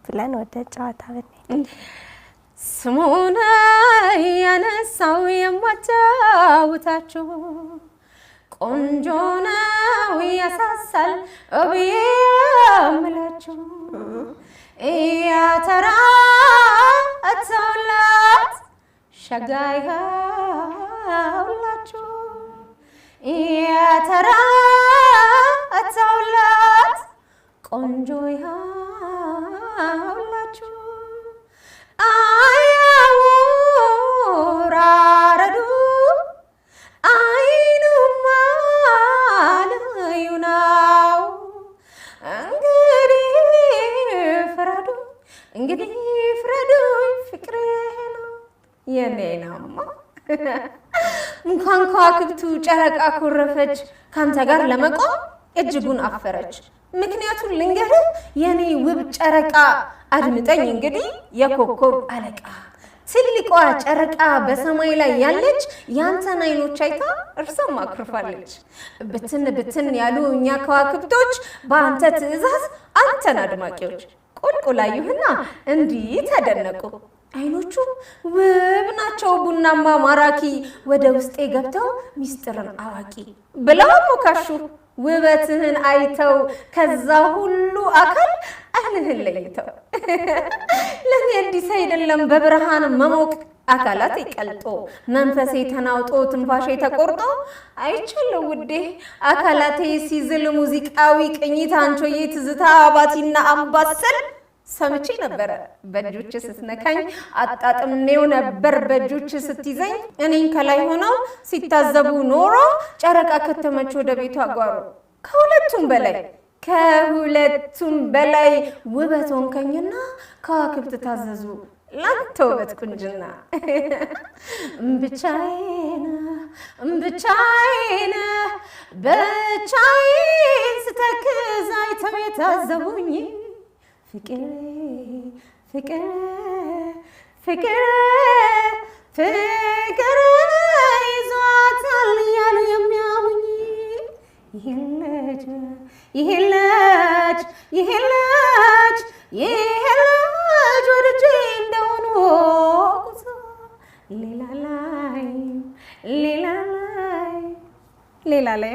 ብለን ወደ ጨዋታ ብንሄድ ስሙን ያነሳው የማጫውታችሁ ቆንጆ ነው ያሳሳል ብዬ እምላችሁ እያተራ አተውላት ሸጋይ ሁላችሁ እያተራ አተውላት ቆንጆ ሁላችሁ አያውራረዱ አይኑማ ለዩናው እንግዲህ ፍረዱ ፍቅሬ ነው የኔ ነውማ እንኳን ከዋክብቱ ጨረቃ ኮረፈች ካንተ ጋር ለመቆም እጅጉን አፈረች ምክንያቱም ልንገርህ የኔ ውብ ጨረቃ አድምጠኝ እንግዲህ የኮከብ አለቃ ትልቋ ጨረቃ በሰማይ ላይ ያለች ያንተን አይኖች አይታ እርሷም አክርፋለች ብትን ብትን ያሉ እኛ ከዋክብቶች በአንተ ትዕዛዝ አንተን አድማቂዎች ቁልቁላዩህና እንዲህ ተደነቁ አይኖቹ ውብ ናቸው ቡናማ ማራኪ ወደ ውስጤ ገብተው ሚስጥርን አዋቂ ብለው ሞካሹ ውበትህን አይተው ከዛ ሁሉ አካል አይንህን ለይተው ለኔ አዲስ አይደለም በብርሃን መሞቅ አካላት ይቀልጦ መንፈሴ ተናውጦ ትንፋሼ ተቆርጦ አይቻለው ውዴ አካላቴ ሲዝል ሙዚቃዊ ቅኝት አንቾዬ ትዝታ አባቲና አምባሰል ሰምቼ ነበር በእጆች ስትነካኝ አጣጥሜው ነበር በእጆች ስትይዘኝ እኔን ከላይ ሆነው ሲታዘቡ ኖሮ ጨረቃ ከተመች ወደ ቤቷ ጓሮ ከሁለቱም በላይ ውበት ሆንከኝና ከዋክብት ታዘዙ ላንተ ውበት ቁንጅና ብቻዬን ስተክዝ አይተው የታዘቡኝ ፍቅር ይዟታል እያሉ የሚያሙኝ ይሄ ልጅ ወድጄ እንደሆኑ ሌላ ላይ